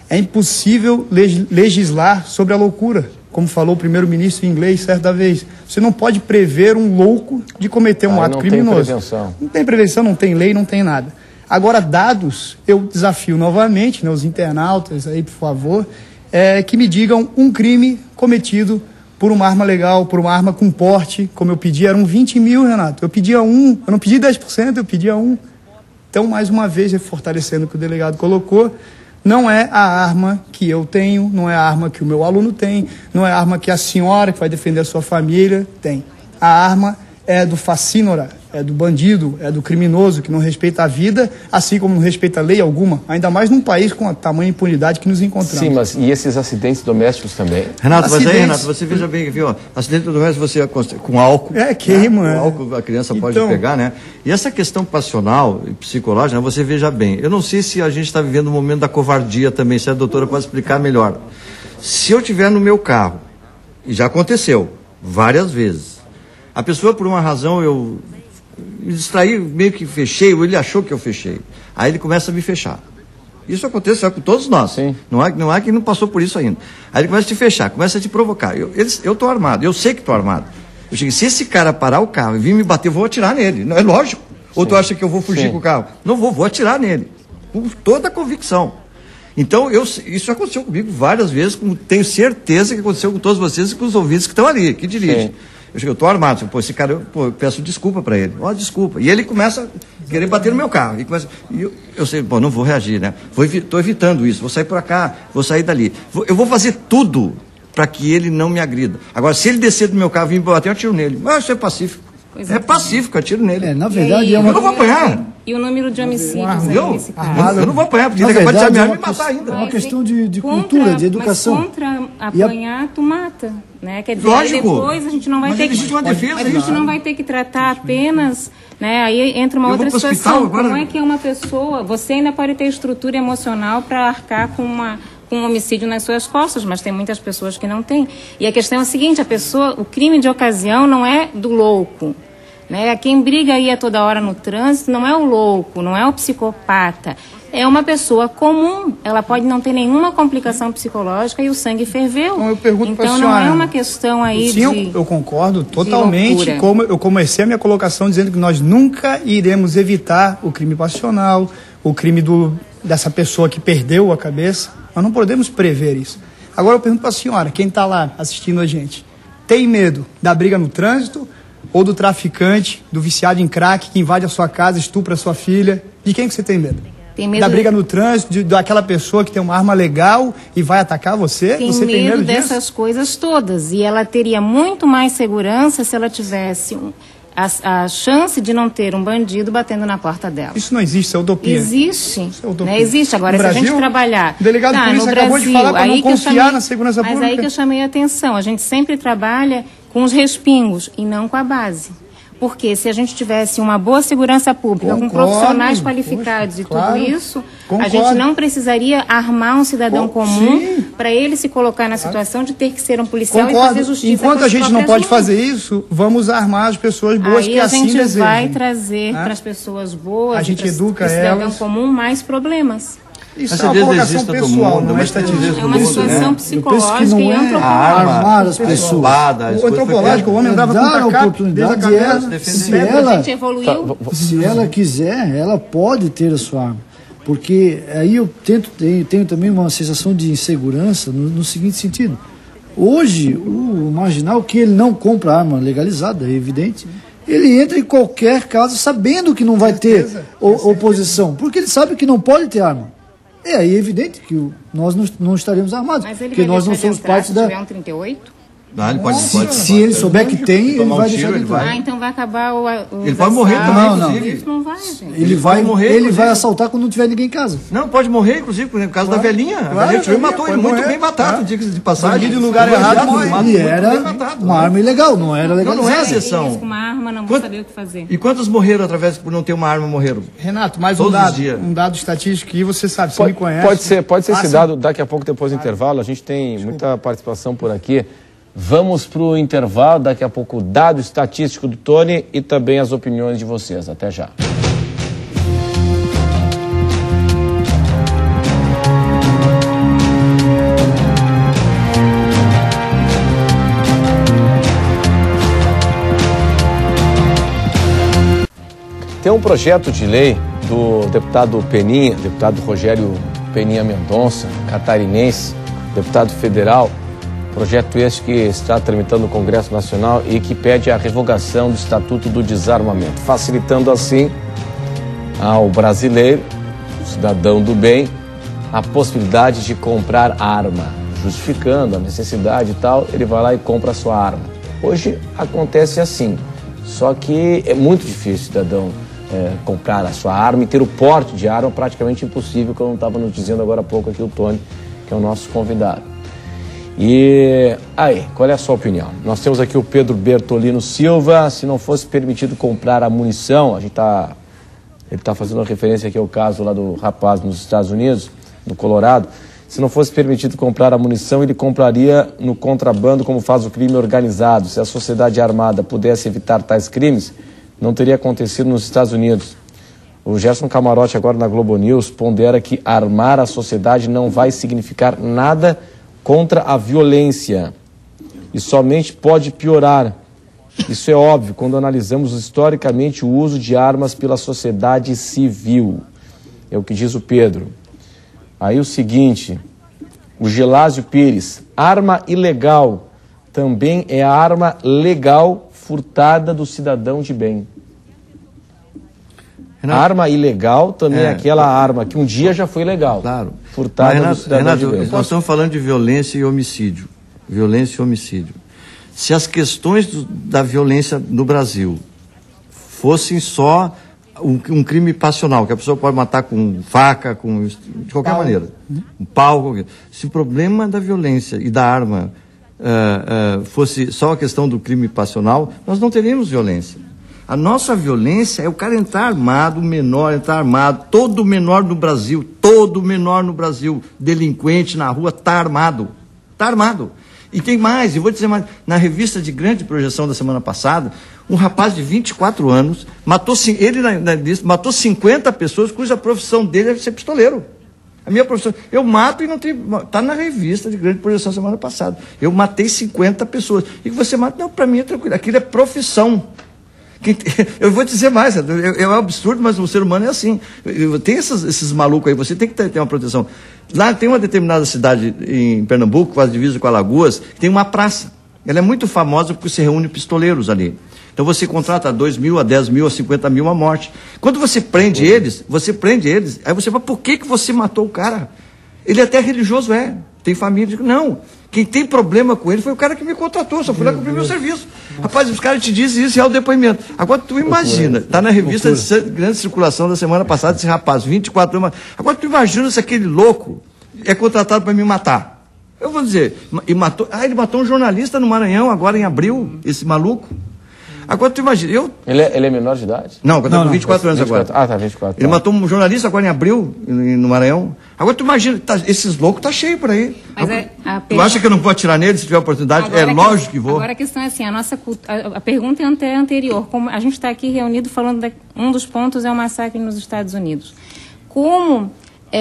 É impossível legislar sobre a loucura, como falou o primeiro-ministro em inglês certa vez. Você não pode prever um louco de cometer um ato criminoso. Não tem prevenção. Não tem prevenção, não tem lei, não tem nada. Agora, dados, eu desafio novamente, né, os internautas aí, por favor, que me digam um crime cometido por uma arma legal, por uma arma com porte, como eu pedi, eram 20 mil, Renato. Eu pedia 1, eu não pedi 10%, eu pedia 1. Então, mais uma vez, fortalecendo o que o delegado colocou, não é a arma que eu tenho, não é a arma que o meu aluno tem, não é a arma que a senhora que vai defender a sua família tem. A arma é do facínora, é do bandido, é do criminoso que não respeita a vida, assim como não respeita a lei alguma, ainda mais num país com a tamanha impunidade que nos encontramos. Sim, mas e esses acidentes domésticos também? Renato, mas aí, Renato, você veja bem, viu? Acidente doméstico você com álcool. Queima. Né? Com álcool a criança pode pegar, né? E essa questão passional e psicológica, você veja bem, eu não sei se a gente está vivendo um momento da covardia também, se a doutora pode explicar melhor. Se eu estiver no meu carro, e já aconteceu várias vezes, a pessoa, por uma razão, eu me distraí, meio que fechei, ou ele achou que eu fechei. Aí ele começa a me fechar. Isso acontece com todos nós. Sim. Não é que não passou por isso ainda. Aí ele começa a te fechar, começa a te provocar. Eu estou armado, eu sei que estou armado. Eu cheguei, se esse cara parar o carro e vir me bater, eu vou atirar nele. Não é lógico. Ou tu acha que eu vou fugir com o carro? Não vou atirar nele. Com toda a convicção. Então, isso aconteceu comigo várias vezes, tenho certeza que aconteceu com todos vocês e com os ouvintes que estão ali, que dirigem. Eu estou armado, esse cara, eu peço desculpa para ele. Desculpa. E ele começa a querer bater no meu carro. Eu sei, não vou reagir, né? Estou evitando isso, vou sair por cá, vou sair dali. Eu vou fazer tudo para que ele não me agrida. Agora, se ele descer do meu carro e vir me bater, eu atiro nele. Mas isso é pacífico. É pacífico, atiro nele. Na verdade, eu não vou apanhar. E o número de homicídios aí nesse caso? Eu não vou apanhar, porque ele acabou de me matar ainda. É uma questão de cultura, de educação. Mas contra apanhar, tu mata. Né? Quer dizer, lógico. Depois a gente não vai ter que... defesa, a gente não vai ter que tratar apenas... Né? Aí entra uma outra situação. Como é que é uma pessoa... Você ainda pode ter estrutura emocional para arcar com um homicídio nas suas costas, mas tem muitas pessoas que não têm. E a questão é a seguinte, o crime de ocasião não é do louco. Né? Quem briga aí a toda hora no trânsito não é o louco, não é o psicopata. É uma pessoa comum. Ela pode não ter nenhuma complicação psicológica e o sangue ferveu. Então, eu pergunto para a senhora, não é uma questão aí eu concordo totalmente. Como eu comecei a minha colocação dizendo que nós nunca iremos evitar o crime passional, o crime dessa pessoa que perdeu a cabeça. Nós não podemos prever isso. Agora eu pergunto para a senhora, quem está lá assistindo a gente, tem medo da briga no trânsito ou do traficante, do viciado em crack que invade a sua casa, estupra a sua filha? De quem que você tem medo? Tem medo da briga no trânsito, daquela pessoa que tem uma arma legal e vai atacar você? Você tem medo dessas coisas todas. E ela teria muito mais segurança se ela tivesse a chance de não ter um bandido batendo na porta dela. Isso não existe, isso é utopia. Existe. Isso é utopia. Né? Existe. Agora, se a gente trabalhar... O delegado de polícia acabou de falar para não confiar na segurança pública. Mas aí que eu chamei a atenção. A gente sempre trabalha com os respingos e não com a base. Porque se a gente tivesse uma boa segurança pública, com profissionais qualificados tudo isso, a gente não precisaria armar um cidadão comum para ele se colocar na situação de ter que ser um policial e fazer justiça. Enquanto a gente não pode fazer isso, vamos armar as pessoas boas que assim desejam. Aí a gente vai trazer para as pessoas boas, a gente educa para o cidadão comum, mais problemas. Isso é uma colocação pessoal, não é estatística. É uma situação psicológica e antropológica. Armar as pessoas. O antropológico, o homem andava com a oportunidade de ela, se ela quiser, ela pode ter a sua arma. Porque aí eu tenho também uma sensação de insegurança no seguinte sentido. Hoje, o marginal que ele não compra arma legalizada, é evidente, ele entra em qualquer caso sabendo que não vai ter oposição, porque ele sabe que não pode ter arma. É evidente que nós não estaremos armados. Mas ele porque nós não somos parte da... Se tiver um 38? Ele pode, se ele souber que tem, ele vai deixar de entrar. Então vai acabar o ele pode morrer também, inclusive. Isso não vai, gente. Ele vai assaltar quando não tiver ninguém em casa. Não, pode morrer, inclusive, no caso da velhinha. A velhinha tirou e matou ele, muito bem matado, diga-se de passagem. De lugar errado, morre. E era uma arma ilegal, não era legal. Não é exceção. Com uma arma, não vou saber o que fazer. E quantos morreram através por não ter uma arma, morreram? Renato, mais Todos um dado estatístico que você sabe, você me conhece. Pode ser esse dado daqui a pouco, depois do intervalo. A gente tem muita participação por aqui. Vamos para o intervalo, daqui a pouco o dado estatístico do Tony e também as opiniões de vocês. Até já. Tem um projeto de lei do deputado Peninha, deputado Rogério Peninha Mendonça, catarinense, deputado federal, projeto esse que está tramitando no Congresso Nacional e que pede a revogação do Estatuto do Desarmamento, facilitando assim ao brasileiro, cidadão do bem, a possibilidade de comprar arma, justificando a necessidade e tal, ele vai lá e compra a sua arma. Hoje acontece assim, só que é muito difícil, cidadão, comprar a sua arma e ter o porte de arma praticamente impossível, como estava nos dizendo agora há pouco aqui o Tony, que é o nosso convidado. E aí, qual é a sua opinião? Nós temos aqui o Pedro Bertolino Silva. Se não fosse permitido comprar a munição, ele está fazendo uma referência aqui ao caso lá do rapaz nos Estados Unidos, no Colorado. Se não fosse permitido comprar a munição, ele compraria no contrabando, como faz o crime organizado. Se a sociedade armada pudesse evitar tais crimes, não teria acontecido nos Estados Unidos. O Gerson Camarote, agora na Globo News, pondera que armar a sociedade não vai significar nada contra a violência e somente pode piorar. Isso é óbvio quando analisamos historicamente o uso de armas pela sociedade civil. É o que diz o Pedro. Aí o seguinte, o Gelásio Pires, arma ilegal também é a arma legal furtada do cidadão de bem. Renato, arma ilegal também é aquela arma que um dia já foi legal. Claro. Furtada do cidadão de bem. Nós estamos falando de violência e homicídio. Violência e homicídio. Se as questões da violência no Brasil fossem só um crime passional, que a pessoa pode matar com faca, de qualquer maneira, um pau, se o problema da violência e da arma fosse só a questão do crime passional, nós não teríamos violência. A nossa violência é o cara entrar armado, o menor entrar armado, todo menor no Brasil, delinquente na rua, está armado. E tem mais, e vou dizer mais, na revista de grande projeção da semana passada, um rapaz de 24 anos, matou 50 pessoas cuja profissão dele é ser pistoleiro. A minha profissão, eu mato e não tem, está na revista de grande projeção semana passada. Eu matei 50 pessoas. E que você mata, não, para mim é tranquilo, aquilo é profissão. Eu vou dizer mais, é um absurdo, mas o ser humano é assim. Tem esses malucos aí, você tem que ter uma proteção. Lá tem uma determinada cidade em Pernambuco, quase divisa com Alagoas, que tem uma praça. Ela é muito famosa porque se reúne pistoleiros ali. Então você contrata 2 mil, a 10 mil, a 50 mil, a morte. Quando você prende eles, aí você fala, por que você matou o cara? Ele até religioso tem família. Não, quem tem problema com ele foi o cara que me contratou, só fui lá cumprir meu serviço. Rapaz, os caras te dizem isso e é o depoimento. Agora tu imagina, está na revista de grande circulação da semana passada, esse rapaz, 24 anos. Agora tu imagina se aquele louco é contratado para me matar. Eu vou dizer, ele matou um jornalista no Maranhão, agora em abril, esse maluco. Agora tu imagina, Ele é menor de idade? Não, está com 24 anos 24. Agora. Ah, tá, 24. Ele matou um jornalista agora em abril, no Maranhão. Agora tu imagina, esses loucos tá cheio por aí. Mas tu acha que eu não vou atirar nele se tiver oportunidade? Agora lógico que vou. Agora a questão é assim, a pergunta é anterior. Como a gente está aqui reunido falando um dos pontos é o massacre nos Estados Unidos. Como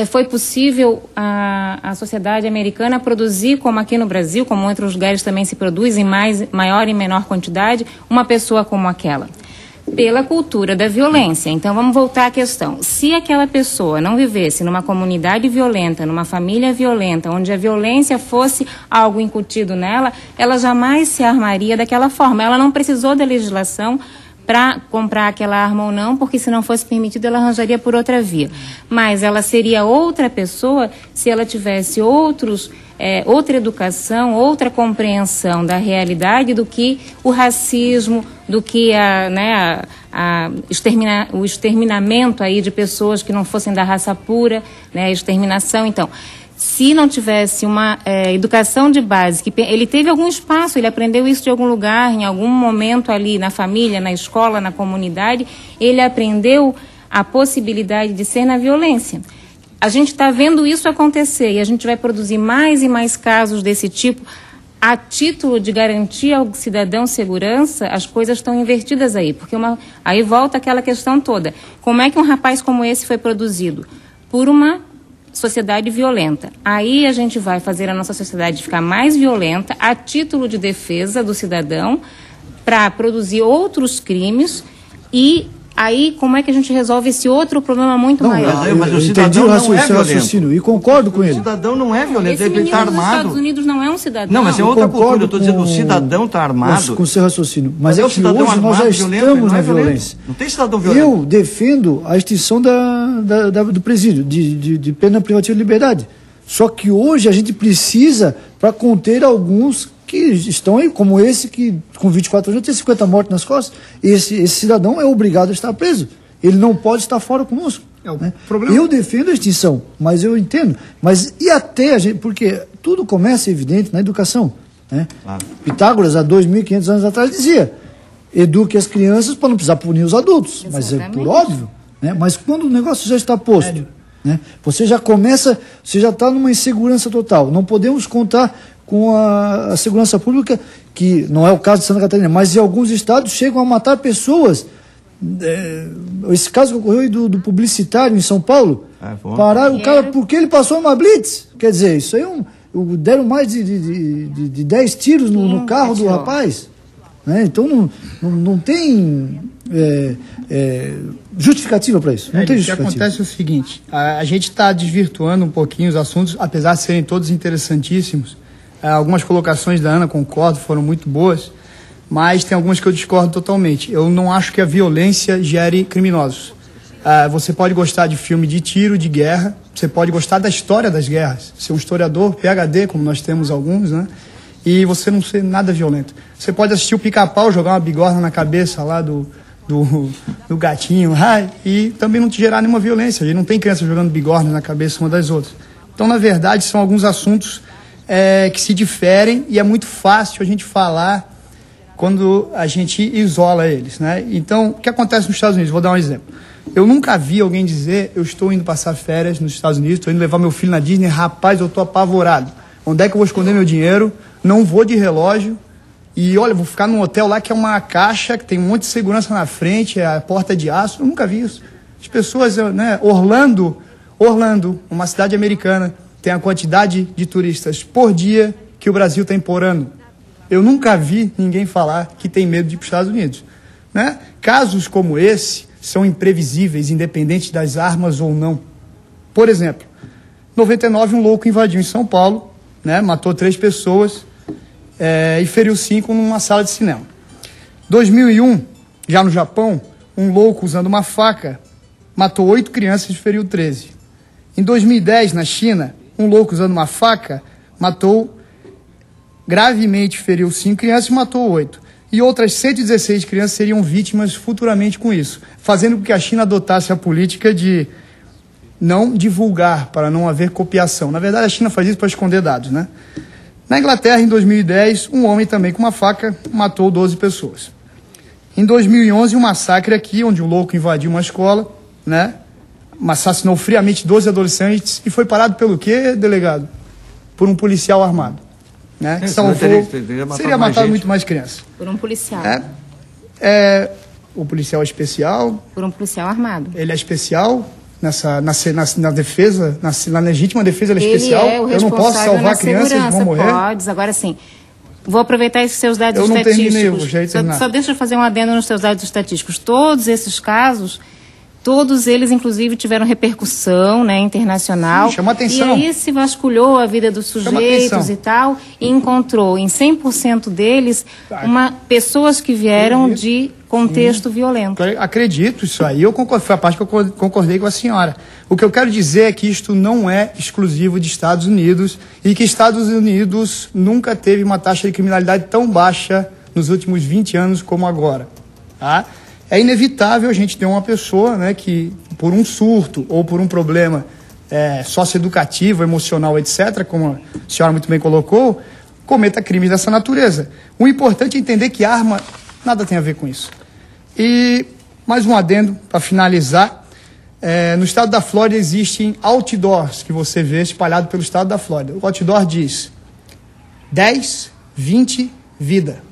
foi possível a sociedade americana produzir, como aqui no Brasil, como em outros lugares também se produz, em maior e menor quantidade, uma pessoa como aquela? Pela cultura da violência. Então vamos voltar à questão. Se aquela pessoa não vivesse numa comunidade violenta, numa família violenta, onde a violência fosse algo incutido nela, ela jamais se armaria daquela forma. Ela não precisou da legislação para comprar aquela arma ou não, porque se não fosse permitido, ela arranjaria por outra via. Mas ela seria outra pessoa se ela tivesse outra educação, outra compreensão da realidade do que o racismo, do que o exterminamento aí de pessoas que não fossem da raça pura, né, a exterminação. Então, se não tivesse uma educação de base, que ele teve algum espaço, ele aprendeu isso de algum lugar, em algum momento ali na família, na escola, na comunidade, ele aprendeu a possibilidade de ser na violência. A gente está vendo isso acontecer e a gente vai produzir mais e mais casos desse tipo. A título de garantir ao cidadão segurança, as coisas estão invertidas aí, porque aí volta aquela questão toda. Como é que um rapaz como esse foi produzido? Por uma sociedade violenta. Aí a gente vai fazer a nossa sociedade ficar mais violenta a título de defesa do cidadão para produzir outros crimes e aí como é que a gente resolve esse outro problema muito maior? Mas o cidadão não é violento. E concordo com ele. O cidadão não é violento, Esse ele está menino dos armado. Estados Unidos não é um cidadão. Não, mas é outra cultura, eu estou dizendo, o cidadão está armado. Com o seu raciocínio. Mas é que cidadão hoje nós já estamos na violência. Não tem cidadão violento. Eu defendo a extinção do presídio, de pena privativa de liberdade. Só que hoje a gente precisa para conter alguns que estão aí, como esse que com 24 anos tem 50 mortes nas costas. Esse cidadão é obrigado a estar preso. Ele não pode estar fora conosco. Problema. Eu defendo a extinção, mas eu entendo. Mas e até a gente, porque tudo começa evidente na educação. Né? Claro. Pitágoras, há 2.500 anos atrás, dizia: eduque as crianças para não precisar punir os adultos. Exatamente. Mas é por óbvio. Né? Mas quando o negócio já está posto, né? Você já está numa insegurança total. Não podemos contar com a segurança pública, que não é o caso de Santa Catarina, mas em alguns estados chegam a matar pessoas. Esse caso que ocorreu aí do publicitário em São Paulo, pararam o cara porque ele passou uma blitz. Quer dizer, isso aí deram mais de 10 tiros no carro do rapaz. Né? Então não tem justificativa para isso. Não tem justificativa. O que acontece é o seguinte: a gente está desvirtuando um pouquinho os assuntos, apesar de serem todos interessantíssimos. Algumas colocações da Ana, concordo, foram muito boas, mas tem algumas que eu discordo totalmente. Eu não acho que a violência gere criminosos. Você pode gostar de filme de tiro, de guerra, você pode gostar da história das guerras, ser um historiador, PhD, como nós temos alguns, né? E você não ser nada violento. Você pode assistir o Pica-Pau, jogar uma bigorna na cabeça lá do gatinho lá, e também não te gerar nenhuma violência. A gente não tem criança jogando bigorna na cabeça uma das outras. Então, na verdade, são alguns assuntos que se diferem e é muito fácil a gente falar quando a gente isola eles, né? Então, o que acontece nos Estados Unidos? Vou dar um exemplo. Eu nunca vi alguém dizer: eu estou indo passar férias nos Estados Unidos, estou indo levar meu filho na Disney, rapaz, eu estou apavorado. Onde é que eu vou esconder meu dinheiro? Não vou de relógio e, olha, vou ficar num hotel lá que é uma caixa, que tem um monte de segurança na frente, a porta de aço. Eu nunca vi isso. As pessoas, né? Orlando, uma cidade americana, tem a quantidade de turistas por dia que o Brasil tem por ano. Eu nunca vi ninguém falar que tem medo de ir para os Estados Unidos. Né? Casos como esse são imprevisíveis, independente das armas ou não. Por exemplo, em 99, um louco invadiu em São Paulo, né? Matou 3 pessoas e feriu 5 numa sala de cinema. 2001, já no Japão, um louco usando uma faca matou 8 crianças e feriu 13. Em 2010, na China, um louco usando uma faca matou, gravemente feriu 5 crianças e matou 8. E outras 116 crianças seriam vítimas futuramente com isso, fazendo com que a China adotasse a política de não divulgar, para não haver copiação. Na verdade, a China faz isso para esconder dados, né? Na Inglaterra, em 2010, um homem também com uma faca matou 12 pessoas. Em 2011, um massacre aqui, onde um louco invadiu uma escola, né? Assassinou friamente 12 adolescentes e foi parado pelo quê, delegado? Por um policial armado. Né? Seria matado muito mais crianças. Por um policial. O policial é especial. Por um policial armado. Ele é especial na defesa, na legítima defesa ele é especial. Eu não posso salvar crianças que vão morrer. Pode. Agora sim. Vou aproveitar esses seus dados estatísticos. Só deixa eu fazer um adendo nos seus dados estatísticos. Todos esses casos Todos eles, inclusive, tiveram repercussão, né, internacional. Sim, chama atenção. E aí se vasculhou a vida dos sujeitos e tal, e encontrou em 100% deles pessoas que vieram de contexto violento. Acredito isso aí. Foi a parte que eu concordei com a senhora. O que eu quero dizer é que isto não é exclusivo de Estados Unidos e que Estados Unidos nunca teve uma taxa de criminalidade tão baixa nos últimos 20 anos como agora. Tá? É inevitável a gente ter uma pessoa, né, que por um surto ou por um problema socioeducativo, emocional, etc., como a senhora muito bem colocou, cometa crimes dessa natureza. O importante é entender que arma nada tem a ver com isso. E mais um adendo para finalizar. No estado da Flórida existem outdoors que você vê espalhado pelo estado da Flórida. O outdoor diz 10, 20, vida.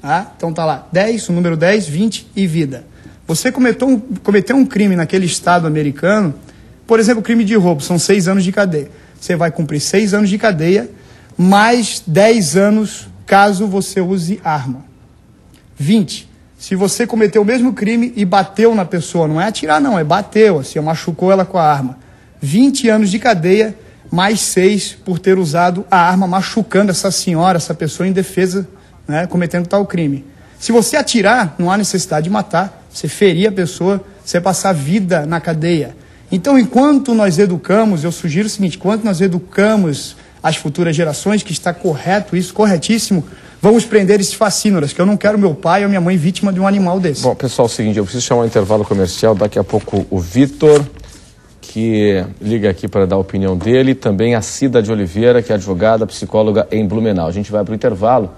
Tá? Então tá lá, 10, o número 10, 20 e vida. Você cometeu um crime naquele estado americano, por exemplo, crime de roubo, são 6 anos de cadeia. Você vai cumprir 6 anos de cadeia, mais 10 anos caso você use arma. 20. Se você cometeu o mesmo crime e bateu na pessoa, não é atirar não, é bateu, assim, machucou ela com a arma. 20 anos de cadeia, mais 6 por ter usado a arma machucando essa senhora, essa pessoa indefesa, né, cometendo tal crime. Se você atirar, não há necessidade de matar, você ferir a pessoa, você passar vida na cadeia. Então, enquanto nós educamos, eu sugiro o seguinte, enquanto nós educamos as futuras gerações, que está correto isso, corretíssimo, vamos prender esses facínoras, que eu não quero meu pai ou minha mãe vítima de um animal desse. Bom, pessoal, é o seguinte, eu preciso chamar um intervalo comercial, daqui a pouco o Vitor, que liga aqui para dar a opinião dele, também a Cida de Oliveira, que é advogada, psicóloga em Blumenau. A gente vai para o intervalo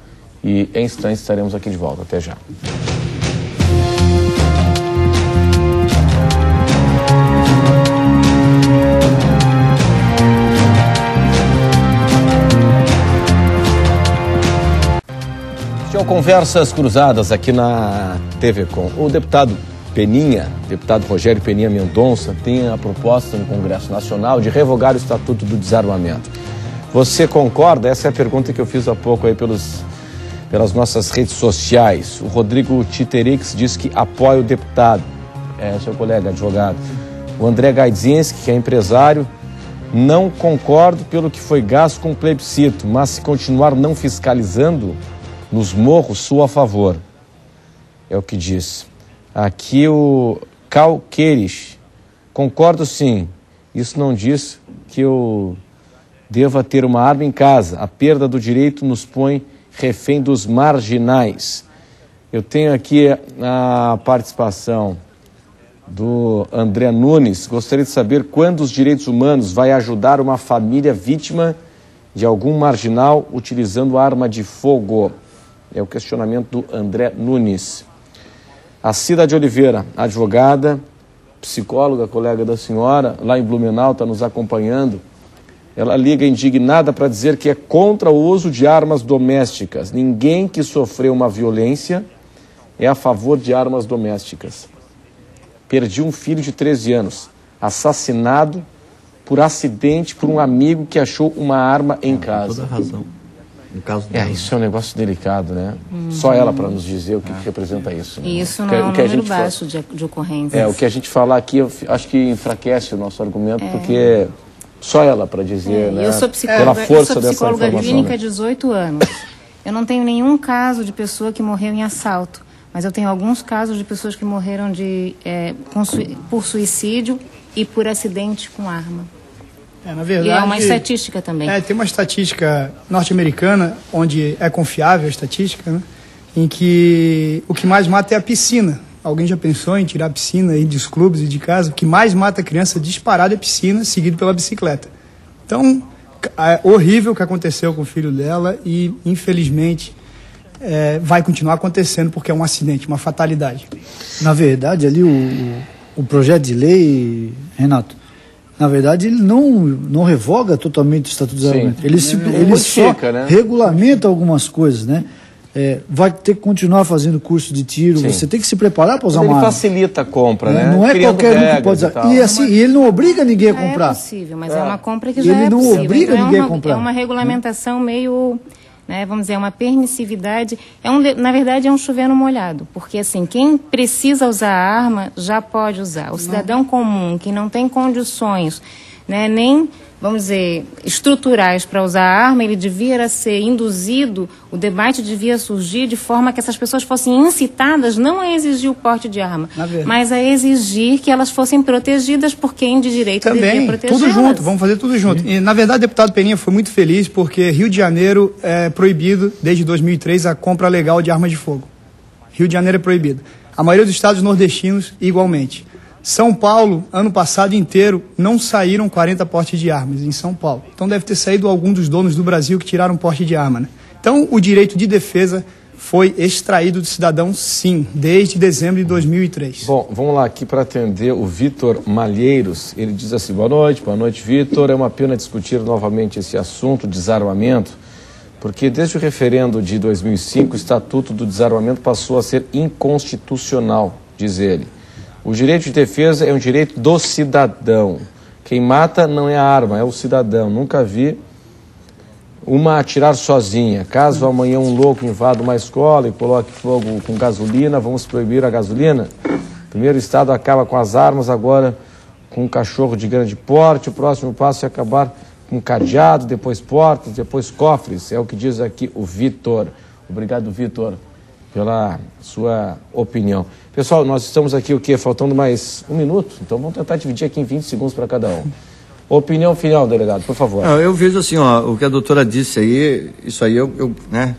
e em instantes estaremos aqui de volta. Até já. Conversas cruzadas aqui na TV Com. O deputado Rogério Peninha Mendonça, tem a proposta no Congresso Nacional de revogar o Estatuto do Desarmamento. Você concorda? Essa é a pergunta que eu fiz há pouco aí pelas nossas redes sociais. O Rodrigo Titerix diz que apoia o deputado, seu colega advogado. O André Gaidzinski, que é empresário, não concordo pelo que foi gasto com o plebiscito, mas se continuar não fiscalizando nos morros, sou a favor. É o que diz. Aqui o Cal Queires. Concordo sim. Isso não diz que eu deva ter uma arma em casa. A perda do direito nos põe refém dos marginais. Eu tenho aqui a participação do André Nunes. Gostaria de saber quando os direitos humanos vai ajudar uma família vítima de algum marginal utilizando arma de fogo. É o questionamento do André Nunes. A Cida de Oliveira, advogada, psicóloga, colega da senhora, lá em Blumenau, está nos acompanhando. Ela liga indignada para dizer que é contra o uso de armas domésticas. Ninguém que sofreu uma violência é a favor de armas domésticas. Perdi um filho de 13 anos, assassinado por acidente por um amigo que achou uma arma em casa. Toda razão. No caso isso é um negócio delicado, né? Só ela para nos dizer o que representa isso. Né? E isso não é um número baixo de ocorrências. O que a gente falar aqui, eu acho que enfraquece o nosso argumento, porque só ela para dizer, né? Eu sou psicóloga clínica há 18 anos. Eu não tenho nenhum caso de pessoa que morreu em assalto, mas eu tenho alguns casos de pessoas que morreram por suicídio e por acidente com arma. Na verdade, e é uma estatística também. Tem uma estatística norte-americana, onde é confiável a estatística, né? Em que o que mais mata é a piscina. Alguém já pensou em tirar a piscina aí dos clubes e de casa? O que mais mata a criança disparado é a piscina, seguido pela bicicleta. Então, é horrível o que aconteceu com o filho dela e, infelizmente, vai continuar acontecendo porque é um acidente, uma fatalidade. Na verdade, ali o projeto de lei, Renato, na verdade, ele não revoga totalmente o Estatuto do Desarmamento. Ele só regulamenta algumas coisas, né? Vai ter que continuar fazendo curso de tiro, você tem que se preparar para usar uma arma. Ele facilita a compra, né? Não é qualquer um que pode usar. E ele não obriga ninguém a comprar. É possível, mas é uma compra que já é possível. Ele não obriga ninguém a comprar. É uma regulamentação meio né, vamos dizer, uma permissividade, na verdade é um chover no molhado, porque assim, quem precisa usar a arma já pode usar. O cidadão comum, que não tem condições, né, nem, vamos dizer, estruturais para usar a arma, ele devia ser induzido, o debate devia surgir de forma que essas pessoas fossem incitadas não a exigir o porte de arma, mas a exigir que elas fossem protegidas por quem de direito devia protegê-las. Tudo junto, vamos fazer tudo junto. E, na verdade, o deputado Peninha foi muito feliz porque Rio de Janeiro é proibido, desde 2003, a compra legal de armas de fogo. Rio de Janeiro é proibido. A maioria dos estados nordestinos, igualmente. São Paulo, ano passado inteiro, não saíram 40 portes de armas em São Paulo. Então deve ter saído algum dos donos do Brasil que tiraram porte de arma, né? Então o direito de defesa foi extraído do cidadão, sim, desde dezembro de 2003. Bom, vamos lá aqui para atender o Vitor Malheiros. Ele diz assim: boa noite, Vitor. É uma pena discutir novamente esse assunto, desarmamento, porque desde o referendo de 2005, o Estatuto do Desarmamento passou a ser inconstitucional, diz ele. O direito de defesa é um direito do cidadão. Quem mata não é a arma, é o cidadão. Nunca vi uma atirar sozinha. Caso amanhã um louco invada uma escola e coloque fogo com gasolina, vamos proibir a gasolina? Primeiro o Estado acaba com as armas, agora com um cachorro de grande porte. O próximo passo é acabar com cadeado, depois portas, depois cofres. É o que diz aqui o Vitor. Obrigado, Vitor, pela sua opinião. Pessoal, nós estamos aqui, faltando mais um minuto, então vamos tentar dividir aqui em 20 segundos para cada um. Opinião final, delegado, por favor. Eu vejo assim, o que a doutora disse aí, isso aí, né,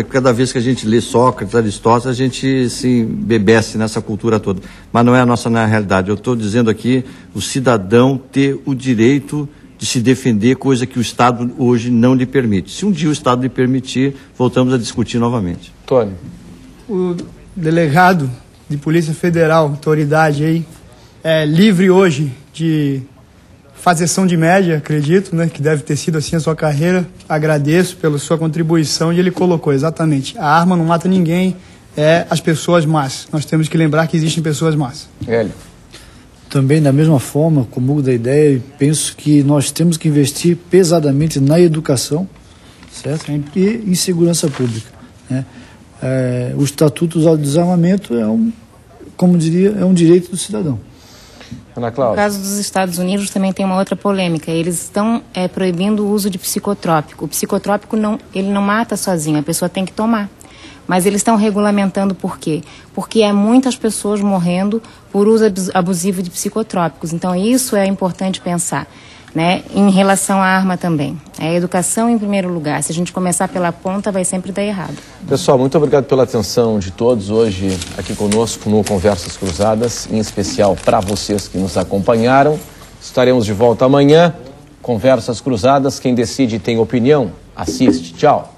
cada vez que a gente lê Sócrates, Aristóteles, a gente se embebece nessa cultura toda, mas não é a nossa realidade. Eu estou dizendo aqui, o cidadão ter o direito de se defender, coisa que o Estado hoje não lhe permite. Se um dia o Estado lhe permitir, voltamos a discutir novamente. Tony. O delegado de Polícia Federal, autoridade aí, é livre hoje de fazeção de média, acredito, né, que deve ter sido assim a sua carreira. Agradeço pela sua contribuição, e ele colocou exatamente: a arma não mata ninguém, é as pessoas más. Nós temos que lembrar que existem pessoas más. Hélio. Também, da mesma forma, comungo da ideia, e penso que nós temos que investir pesadamente na educação, certo? E em segurança pública, né? O Estatuto do Desarmamento é um direito do cidadão. Ana Cláudia. No caso dos Estados Unidos também tem uma outra polêmica. Eles estão proibindo o uso de psicotrópico. O psicotrópico ele não mata sozinho, a pessoa tem que tomar. Mas eles estão regulamentando por quê? Porque há muitas pessoas morrendo por uso abusivo de psicotrópicos. Então isso é importante pensar, né? Em relação à arma também. A educação em primeiro lugar. Se a gente começar pela ponta, vai sempre dar errado. Pessoal, muito obrigado pela atenção de todos hoje aqui conosco no Conversas Cruzadas, em especial para vocês que nos acompanharam. Estaremos de volta amanhã. Conversas Cruzadas, quem decide tem opinião. Assiste. Tchau.